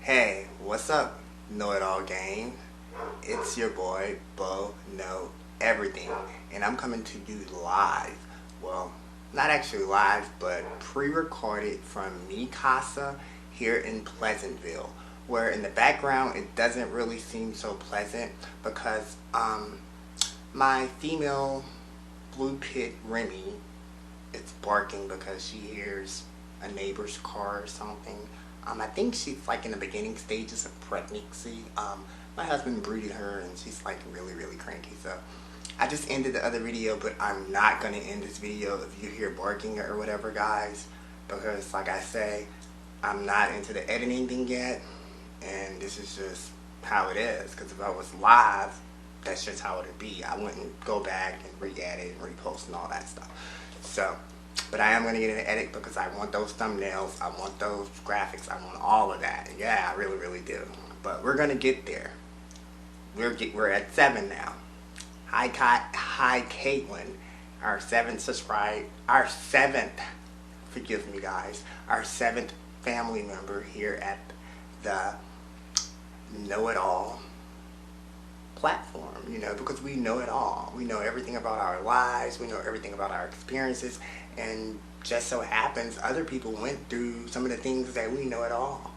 Hey, what's up, know-it-all gang? It's your boy, Bo Know Everything, and I'm coming to you live. Well, not actually live, but pre-recorded from Mi Casa here in Pleasantville, where in the background it doesn't really seem so pleasant because my female blue pit Remy is barking because she hears a neighbor's car or something. I think she's like in the beginning stages of pregnancy. My husband breeded her and she's like really cranky. So I just ended the other video, but I'm not going to end this video if you hear barking or whatever, guys. Because like I say, I'm not into the editing thing yet. And this is just how it is. Because if I was live, that's just how it would be. I wouldn't go back and re-edit and repost and all that stuff. So, but I am going to get an edit because I want those thumbnails, I want those graphics, I want all of that. Yeah, I really do. But we're going to get there. We're at 7 now. Hi Caitlin, our 7th, forgive me guys, our 7th family member here at the Know-It-All platform, you know, because we know it all. We know everything about our lives, we know everything about our experiences, and just so happens other people went through some of the things that we know at all,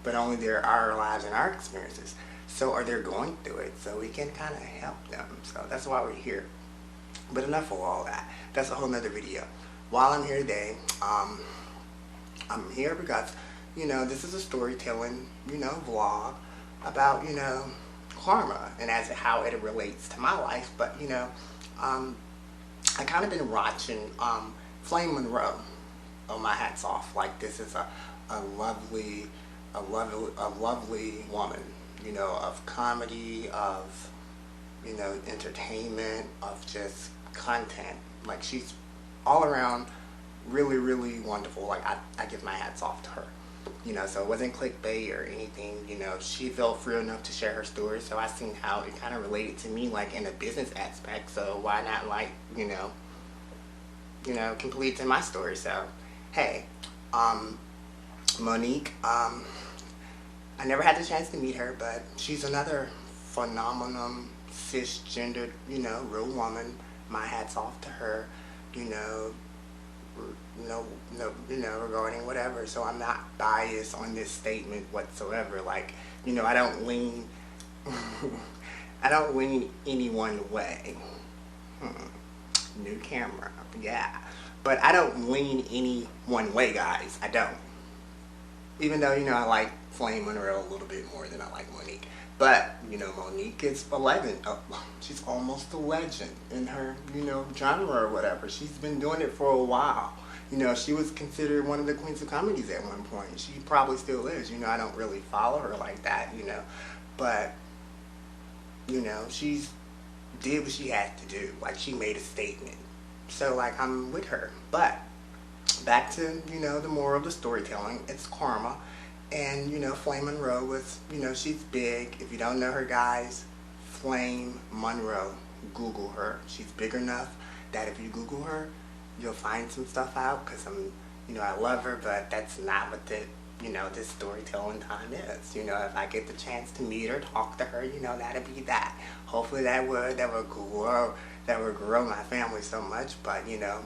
but only they're our lives and our experiences. So are they going through it, so we can kind of help them. So that's why we're here. But enough of all that. That's a whole nother video. While I'm here today, I'm here because, you know, this is a storytelling, you know, vlog about, you know, karma and as how it relates to my life. But you know, I kind of been watching Flame Monroe. Oh, my hat's off. Like, this is a lovely woman, you know, of comedy, of, you know, entertainment, of just content. Like, she's all around really wonderful. Like, I give my hats off to her. You know, so it wasn't clickbait or anything. You know, she felt free enough to share her story, so I seen how it kind of related to me, like in a business aspect. So why not, like, you know, complete in my story. So hey, Monique, I never had the chance to meet her, but she's another phenomenal cisgendered, you know, real woman. My hat's off to her. You know, regarding whatever. So I'm not biased on this statement whatsoever. Like, you know, I don't lean any one way. New camera, yeah. But I don't lean any one way, guys. I don't. Even though, you know, I like Flame Monroe a little bit more than I like Monique. But, you know, Monique is a legend. Oh, she's almost a legend in her, you know, genre or whatever. She's been doing it for a while. You know, she was considered one of the queens of comedies at one point. She probably still is. You know, I don't really follow her like that, you know. But, you know, she's did what she had to do. Like, she made a statement. So, like, I'm with her. But, back to, you know, the moral of the storytelling. It's karma. And, you know, Flame Monroe was, you know, she's big. If you don't know her, guys, Flame Monroe, Google her. She's big enough that if you Google her, you'll find some stuff out. Because you know, I love her, but that's not what the, you know, this storytelling time is. You know, if I get the chance to meet her, talk to her, you know, that'd be that. Hopefully that would grow my family so much. But, you know,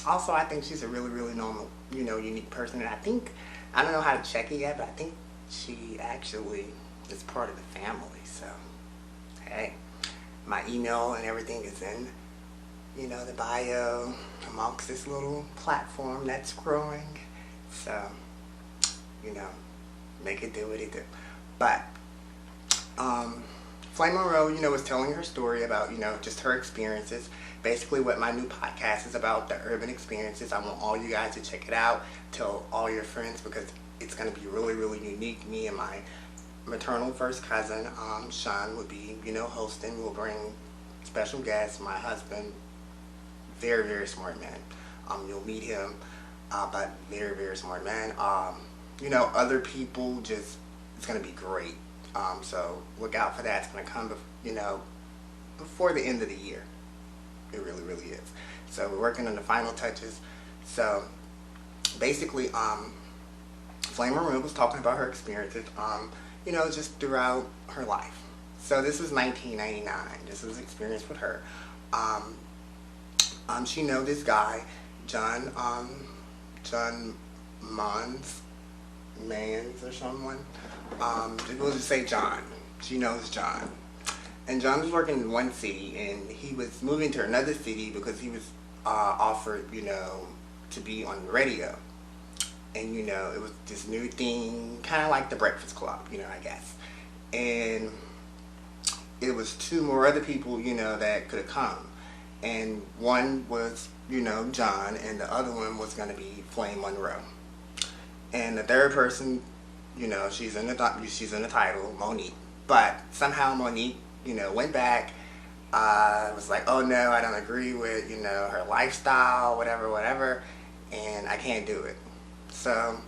also I think she's a really normal, you know, unique person. And I don't know how to check it yet, but I think she actually is part of the family. So, hey, my email and everything is in, you know, the bio amongst this little platform that's growing. So, you know, make it do what it do. But, Flame Monroe, you know, was telling her story about, you know, just her experiences. Basically what my new podcast is about, the urban experiences. I want all you guys to check it out. Tell all your friends because it's going to be really unique. Me and my maternal first cousin, Sean, would be, you know, hosting. We'll bring special guests. My husband, very smart man. You'll meet him, but very smart man. You know, other people, just, it's going to be great. So look out for that. It's going to come, you know, before the end of the year. It really is. So we're working on the final touches. So basically, Flame Monroe was talking about her experiences, you know, just throughout her life. So this was 1999. This was experience with her. She know this guy, John Mans or someone. We'll just say John. She knows John. And John was working in one city, and he was moving to another city because he was offered, you know, to be on the radio. And, you know, it was this new thing, kind of like the Breakfast Club, you know, I guess. And it was 2 more other people, you know, that could have come. And one was, you know, John, and the other one was going to be Flame Monroe. And the third person, you know, she's in the title, Monique. But somehow Monique, you know, went back, was like, oh no, I don't agree with, you know, her lifestyle, whatever, and I can't do it. So,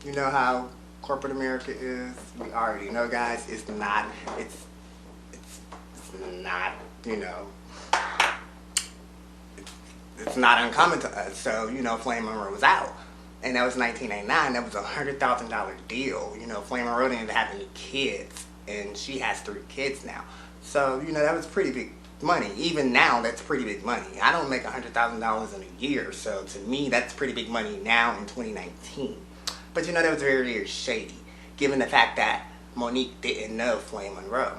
you know how corporate America is. We already know, guys. It's not, you know, it's not uncommon to us. So, you know, Flame Monroe was out. And that was 1999. That was a $100,000 deal. You know, Flame Monroe didn't have any kids. And she has 3 kids now. So, you know, that was pretty big money. Even now, that's pretty big money. I don't make $100,000 in a year. So, to me, that's pretty big money now in 2019. But, you know, that was very, very shady. Given the fact that Monique didn't know Flame Monroe.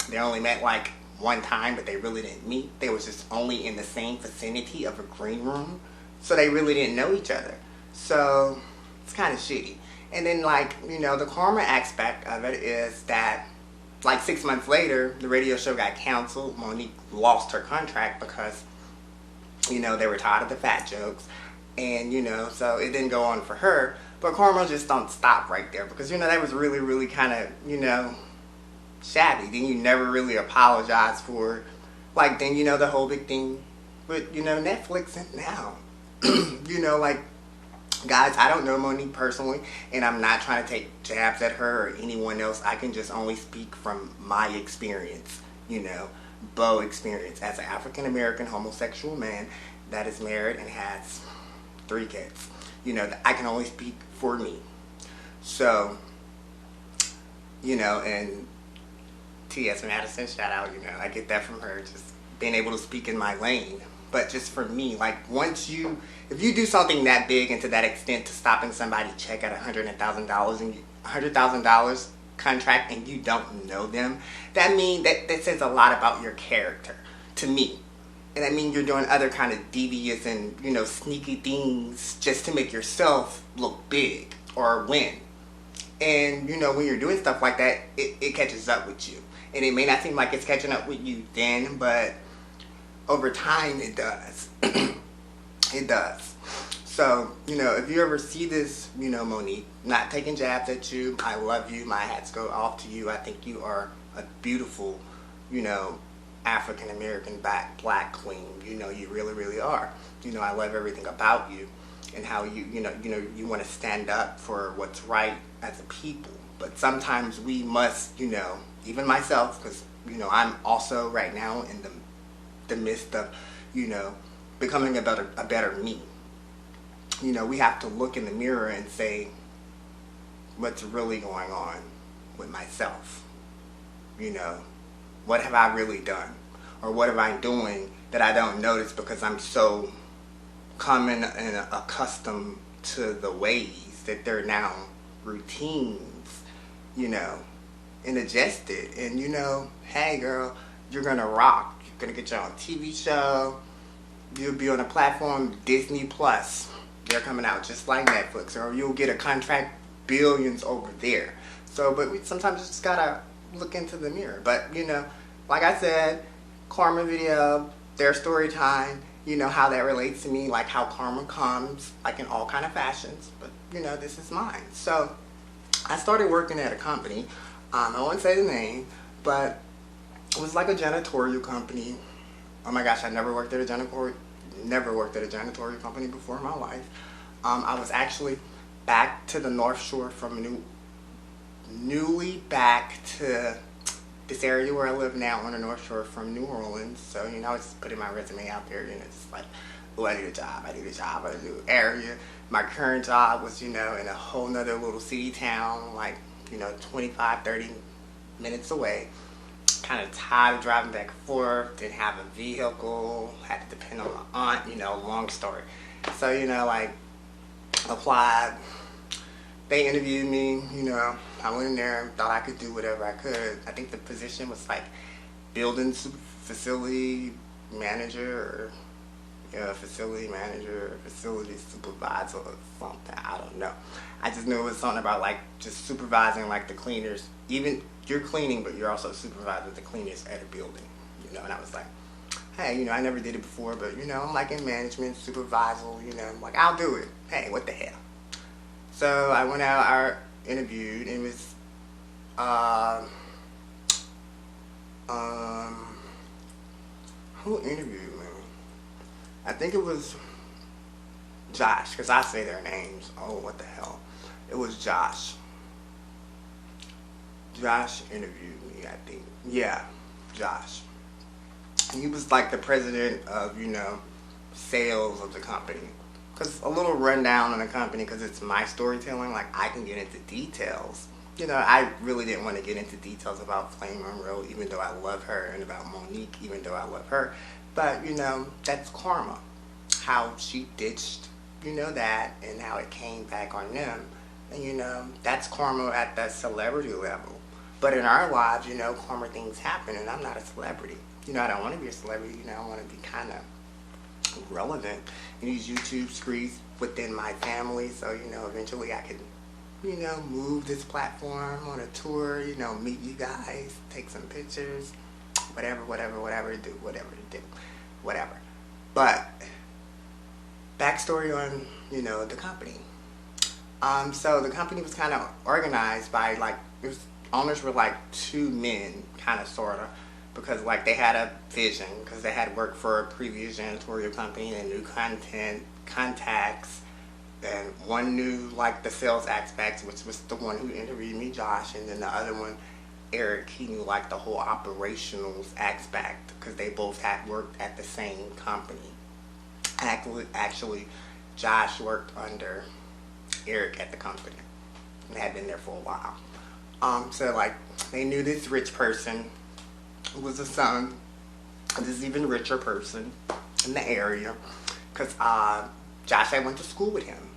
They only met like one time, but they really didn't meet. They was just only in the same vicinity of a green room. So, they really didn't know each other. So, it's kind of shitty. And then, like, you know, the karma aspect of it is that, like, 6 months later, the radio show got canceled. Monique lost her contract because, you know, they were tired of the fat jokes. And, you know, so it didn't go on for her. But karma just don't stop right there because, you know, that was really, really kind of, you know, shabby. Then you never really apologize for, like, then, you know, the whole big thing with, you know, Netflix and now. You know, like, guys, I don't know Monique personally, and I'm not trying to take jabs at her or anyone else. I can just only speak from my experience, you know, Bo experience as an African-American homosexual man that is married and has 3 kids. You know, I can only speak for me. So, you know, and T.S. Madison, shout out, you know, I get that from her, just being able to speak in my lane. But just for me, like, if you do something that big and to that extent to stopping somebody check at $100,000 and $100,000 contract and you don't know them, that means that says a lot about your character to me. And that means you're doing other kind of devious and, you know, sneaky things just to make yourself look big or win. And, you know, when you're doing stuff like that, it catches up with you. And it may not seem like it's catching up with you then, but over time, it does. It does. So, you know, if you ever see this, you know, Monique, not taking jabs at you, I love you, my hats go off to you. I think you are a beautiful, you know, African-American black queen. You know, you really, really are. You know, I love everything about you and how you want to stand up for what's right as a people. But sometimes we must, you know, even myself, because, you know, I'm also right now in the midst of, you know, becoming a better me. You know, we have to look in the mirror and say, what's really going on with myself? You know, what have I really done? Or what am I doing that I don't notice because I'm so common and accustomed to the ways that they're now routines, you know, and adjusted. And, you know, hey girl, you're gonna rock. You're gonna get your own TV show. You'll be on a platform, Disney Plus. They're coming out just like Netflix, or you'll get a contract billions over there. So, but we sometimes just gotta look into the mirror. But, you know, like I said, karma video, their story time, you know, how that relates to me, like how karma comes, like in all kind of fashions. But, you know, this is mine. So, I started working at a company. I won't say the name, but it was like a janitorial company. Oh my gosh, I never worked at a janitorial company before in my life. I was actually back to the North Shore from newly back to this area where I live now on the North Shore from New Orleans. So, you know, I was just putting my resume out there, and it's like, oh, I need a job, I need a job in a new area. My current job was, in a whole nother little city town, like, 25, 30 minutes away. Kind of tired of driving back and forth, didn't have a vehicle, had to depend on my aunt, long story. So, like, applied. They interviewed me, I went in there and thought I could do whatever I could. I think the position was like building facility manager or facility manager, facility supervisor or something. I don't know. I just knew it was something about like just supervising like the cleaners. Even you're cleaning, but you're also supervising the cleaners at a building, and I was like, hey, I never did it before, but I'm like in management, supervisor, I'm like, I'll do it. Hey, what the hell? So I went out, I interviewed, and it was, who interviewed me? I think it was Josh, because I say their names. Oh, what the hell? It was Josh. Josh interviewed me, I think. Yeah, Josh. He was like the president of, sales of the company. Because a little rundown on the company, because it's my storytelling, like I can get into details. I really didn't want to get into details about Flame Monroe, even though I love her, and about Monique, even though I love her. But, that's karma. How she ditched, that, and how it came back on them. And, that's karma at the celebrity level. But in our lives, karma things happen, and I'm not a celebrity. I don't want to be a celebrity, I want to be kind of relevant in these YouTube streets within my family, so eventually I could move this platform on a tour, meet you guys, take some pictures, whatever to do. But backstory on the company. So the company was kind of organized by like owners were like two men, kind of sorta. Because like they had a vision, because they had worked for a previous janitorial company and new contacts, and one knew like the sales aspects, which was the one who interviewed me, Josh, and then the other one, Eric, he knew like the whole operational aspect, because they both had worked at the same company. Actually, Josh worked under Eric at the company and had been there for a while. So like they knew this rich person who was the son of this even richer person in the area, because Josh, I went to school with him,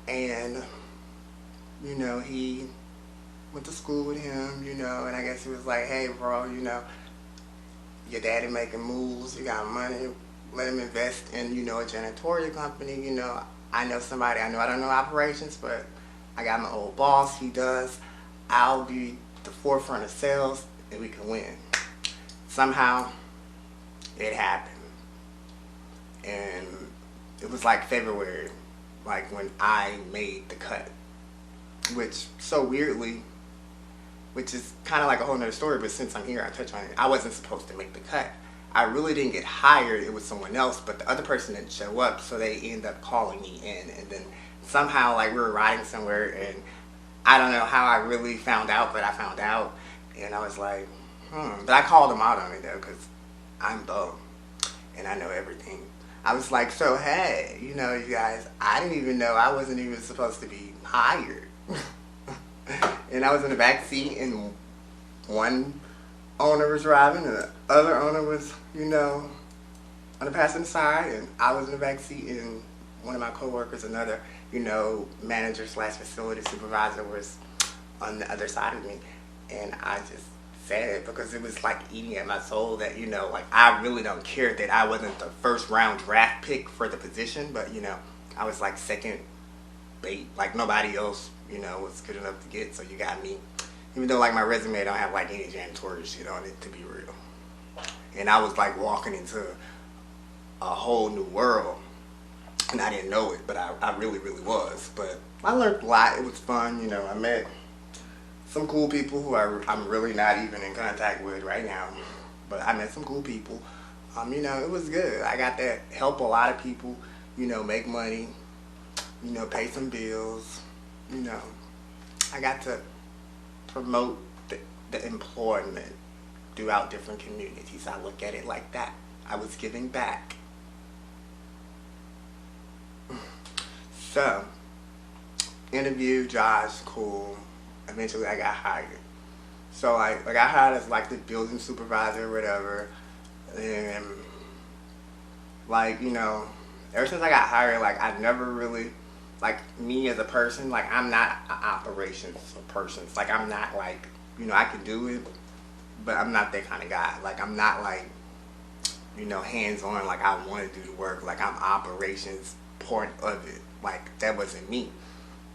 and he went to school with him, and I guess he was like, hey bro, your daddy making moves, you got money, let him invest in a janitorial company. I know somebody, I don't know operations, but I got my old boss, he does. I'll be the forefront of sales and we can win. Somehow it happened, and it was like February, like when I made the cut, which so weirdly, which is kind of like a whole nother story, but since I'm here I touch on it. I wasn't supposed to make the cut. I really didn't get hired, it was someone else, but the other person didn't show up, so they ended up calling me in, and then somehow like we were riding somewhere, and I don't know how I really found out, but I found out, and I was like, But I called him out on it though, because I'm Bo, and I know everything. I was like, so hey, you guys, I didn't even know I wasn't even supposed to be hired. And I was in the back seat, and one owner was driving, and the other owner was, on the passenger side, and I was in the back seat, and one of my coworkers, another, manager / facility supervisor, was on the other side of me. And I just said it because it was like eating at my soul that, like I really don't care that I wasn't the first round draft pick for the position, but I was like second bait, like nobody else, was good enough to get, so you got me. Even though like my resume don't have like any janitorial shit on it, to be real. And I was like walking into a whole new world, and I didn't know it, but I really was. But I learned a lot. It was fun, I met some cool people who I'm really not even in contact with right now, but I met some cool people. It was good. I got to help a lot of people, make money, pay some bills, I got to promote the employment throughout different communities. I look at it like that. I was giving back. So, interview, Josh, cool. Eventually I got hired. So I got hired as like the building supervisor or whatever. And like, you know, ever since I got hired, like I never really, like me as a person, like I'm not an operations person. It's like I'm not like, you know, I can do it, but I'm not that kind of guy. Like I'm not like, you know, hands-on, like I want to do the work. Like I'm operations part of it. Like that wasn't me.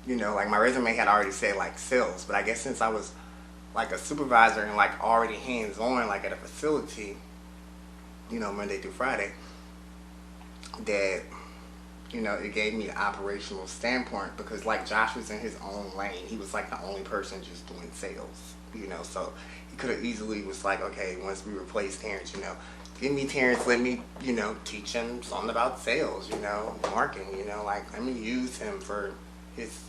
You know, like my resume had already said like sales, but I guess since I was like a supervisor and like already hands-on, like at a facility, you know, Monday through Friday, that, you know, it gave me an operational standpoint because like Josh was in his own lane. He was like the only person just doing sales, you know, so he could have easily was like, okay, once we replaced Terrence, you know, give me Terrence, let me, you know, teach him something about sales, you know, marketing, you know, like let me use him for his,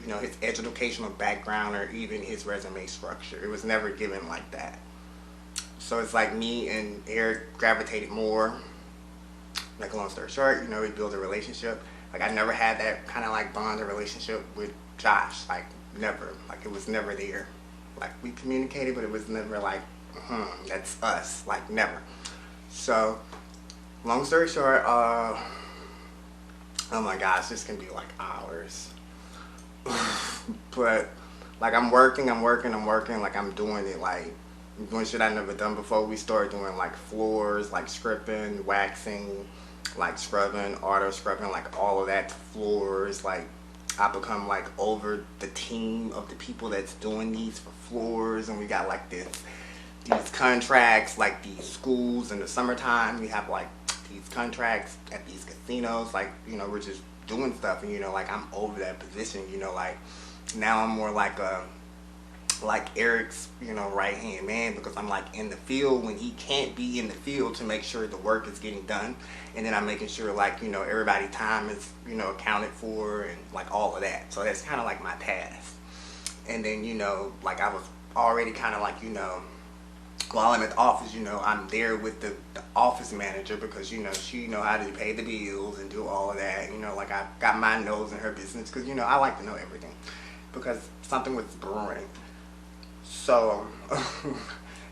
you know, his educational background or even his resume structure. It was never given like that. So it's like me and Eric gravitated more. Like long story short, you know, we built a relationship. Like I never had that kind of like bond or relationship with Josh. Like never. Like it was never there. Like we communicated, but it was never like, that's us. Like never. So long story short, oh my gosh, this can be like hours. But like I'm working, like I'm doing it, like I'm doing shit I never done before. We started doing like floors, like scripting, waxing, like scrubbing, auto scrubbing, like all of that floors. Like I become like over the team of the people that's doing these for floors, and we got like these contracts, like these schools in the summertime. We have like these contracts at these casinos, like, you know, we're just doing stuff, and you know, like I'm over that position, you know, like now I'm more like Eric's, you know, right hand man, because I'm like in the field when he can't be in the field to make sure the work is getting done, and then I'm making sure like, you know, everybody's time is, you know, accounted for and like all of that. So that's kind of like my task. And then, you know, like I was already kind of like, you know, while I'm at the office, you know, I'm there with the office manager because, you know, she know how to pay the bills and do all of that. You know, like I got my nose in her business because, you know, I like to know everything because something was brewing. So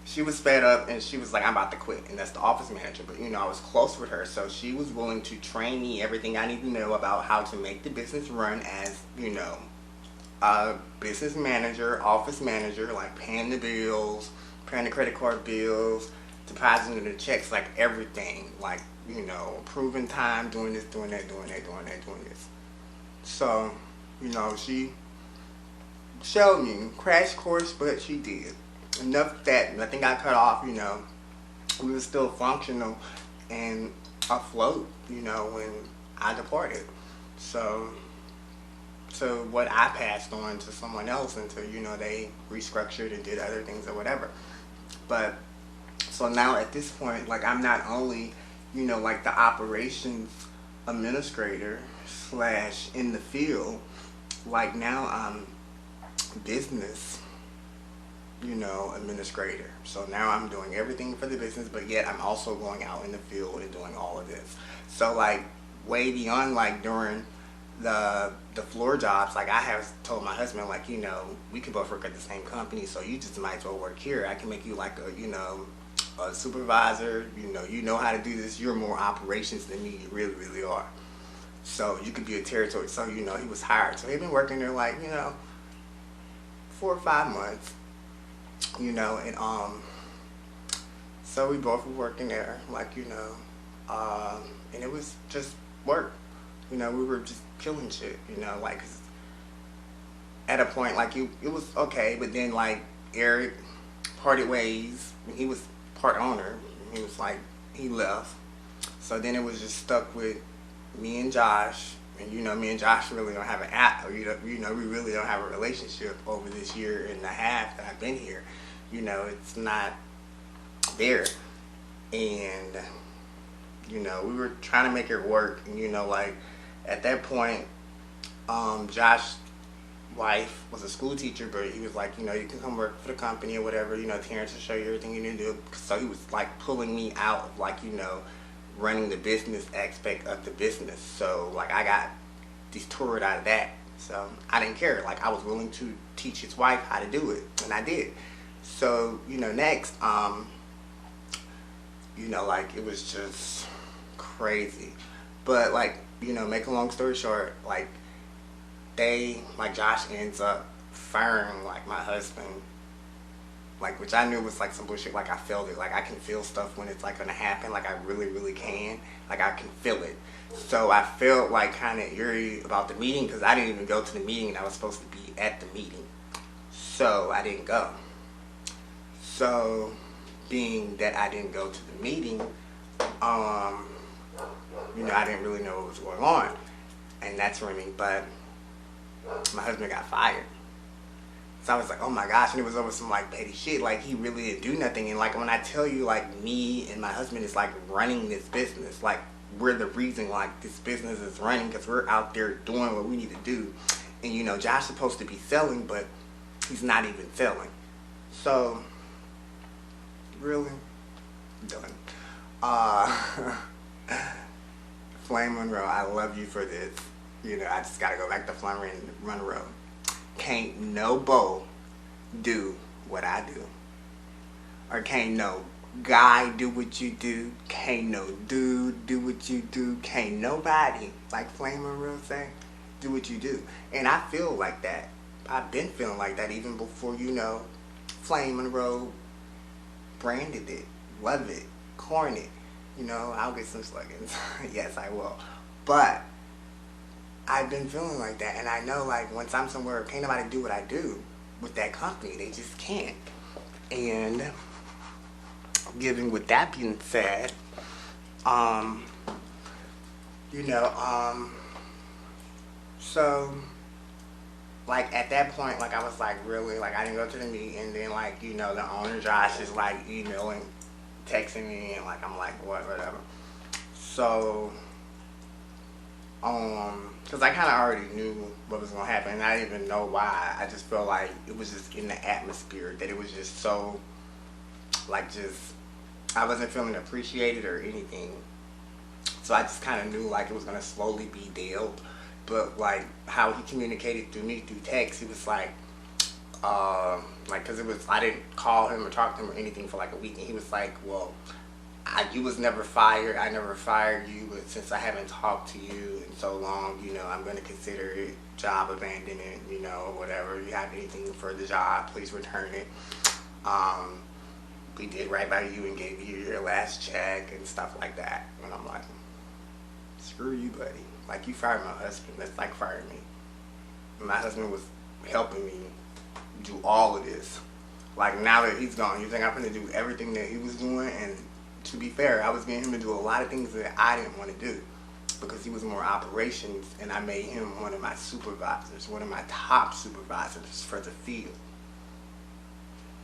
she was fed up and she was like, I'm about to quit. And that's the office manager. But, you know, I was close with her. So she was willing to train me everything I need to know about how to make the business run as, you know, a business manager, office manager, like paying the bills, paying the credit card bills, depositing the checks, like everything, like, you know, approving time, doing this, doing that, doing that, doing that, doing this. So, you know, she showed me, crash course, but she did. Enough that nothing got cut off, you know, we were still functional and afloat, you know, when I departed. So what I passed on to someone else until, you know, they restructured and did other things or whatever. But so now at this point, like I'm not only, you know, like the operations administrator / in the field, like now I'm business, you know, administrator. So now I'm doing everything for the business, but yet I'm also going out in the field and doing all of this. So like way beyond like during the floor jobs, like I have told my husband, like, you know, we can both work at the same company, so you just might as well work here. I can make you like a, you know, a supervisor, you know how to do this. You're more operations than me, you really, really are. So you could be a territory. So, you know, he was hired. So he'd been working there like, you know, 4 or 5 months, you know, and so we both were working there, like, you know, and it was just work. You know, we were just killing shit, you know, like, at a point, like, it was okay, but then, like, Eric parted ways. He was part owner. He was, like, he left. So then it was just stuck with me and Josh. And, you know, me and Josh really don't have an app, or, you know, we really don't have a relationship over this year and a half that I've been here. You know, it's not there. And, you know, we were trying to make it work. And, you know, like, at that point, Josh's wife was a school teacher, but he was like, you know, you can come work for the company or whatever, you know, Terrence will show you everything you need to do. So he was like pulling me out of like, you know, running the business aspect of the business. So like I got detoured out of that. So I didn't care. Like I was willing to teach his wife how to do it, and I did. So, you know, next, you know, like it was just crazy. But like, you know, make a long story short, like like Josh ends up firing like my husband, like, which I knew was like some bullshit. Like I felt it. Like I can feel stuff when it's like gonna happen. Like I really, really can. Like I can feel it. So I felt like kind of eerie about the meeting because I didn't even go to the meeting and I was supposed to be at the meeting. So I didn't go. So being that I didn't go to the meeting, you know, I didn't really know what was going on. And that's when but my husband got fired. So I was like, oh my gosh, and it was over some like petty shit. Like he really didn't do nothing. And like when I tell you, like me and my husband is like running this business, like we're the reason like this business is running because we're out there doing what we need to do. And you know, Josh is supposed to be selling, but he's not even selling. So really done. Flame Monroe, I love you for this. You know, I just gotta go back to Flame Monroe. Can't no beau do what I do. Or can't no guy do what you do. Can't no dude do what you do. Can't nobody, like Flame Monroe say, do what you do. And I feel like that. I've been feeling like that even before, you know, Flame Monroe branded it, love it, coin it. You know, I'll get some slogans. Yes, I will. But I've been feeling like that, and I know like once I'm somewhere, can't nobody do what I do with that company. They just can't. And given with that being said, you know, so like at that point, like I was like really like I didn't go to the meeting, and then like you know the owner Josh is like emailing, texting me, and like I'm like whatever. So because I kind of already knew what was gonna happen, and I didn't even know why. I just felt like it was just in the atmosphere that it was just so like just I wasn't feeling appreciated or anything. So I just kind of knew like it was gonna slowly be dealt. But like how he communicated through me through text, he was like because it was I didn't call him or talk to him or anything for like a week, and he was like, well, you was never fired, I never fired you, but since I haven't talked to you in so long, you know, I'm going to consider it job abandonment, you know, or whatever. If you have anything for the job, please return it. We did right by you and gave you your last check and stuff like that. And I'm like, screw you, buddy. Like, you fired my husband. That's like firing me. And my husband was helping me do all of this. Like, now that he's gone, you think I'm going to do everything that he was doing? And to be fair, I was getting him to do a lot of things that I didn't want to do because he was more operations, and I made him one of my supervisors, one of my top supervisors for the field.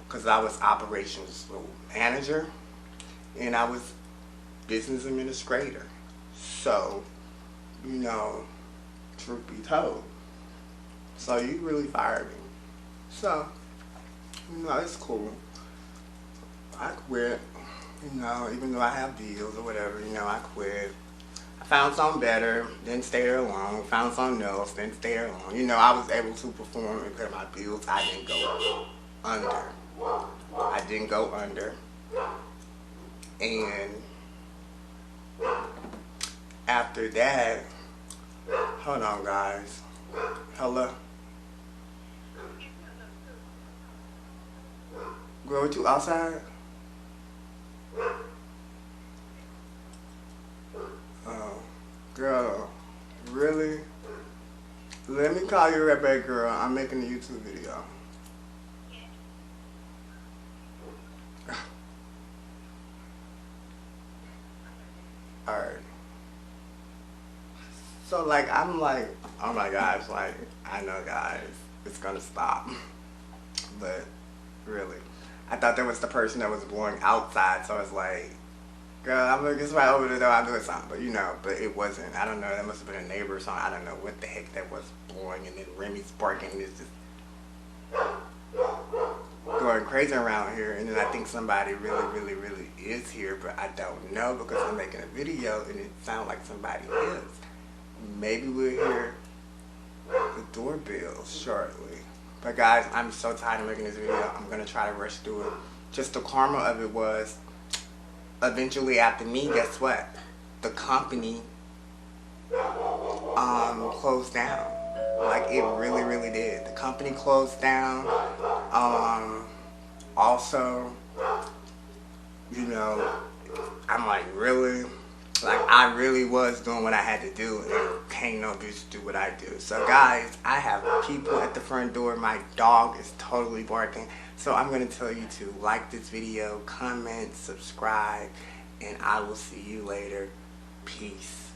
Because I was operations manager and I was business administrator. So, you know, truth be told. So you really fired me. So, you know, it's cool. I quit. You know, even though I have deals or whatever, you know, I quit. I found something better, didn't stay there long. Found something else, didn't stay there long. You know, I was able to perform and pay my bills. I didn't go under. I didn't go under. And after that, hold on guys. Hello? Girl, what you outside? Oh, girl, really? Let me call you right back, girl. I'm making a YouTube video. Alright. So, like, I'm like, oh my gosh, like, I know, guys, it's gonna stop. But, really. I thought that was the person that was blowing outside, so I was like, girl, I'm gonna get right over there, I'm doing something. But, you know, but it wasn't. I don't know, that must have been a neighbor or something. I don't know what the heck that was blowing, and then Remy's barking, and it's just going crazy. crazy around here, and then I think somebody really is here, but I don't know because I'm making a video and it sounds like somebody is. Maybe we'll hear the doorbell shortly. But guys, I'm so tired of making this video. I'm gonna try to rush through it. Just the karma of it was, eventually after me, guess what? The company closed down. Like, it really did. The company closed down. Also, you know, I'm like, really? Like, I really was doing what I had to do, and can't no bitch do what I do. So guys, I have people at the front door. My dog is totally barking. So I'm going to tell you to like this video, comment, subscribe, and I will see you later. Peace.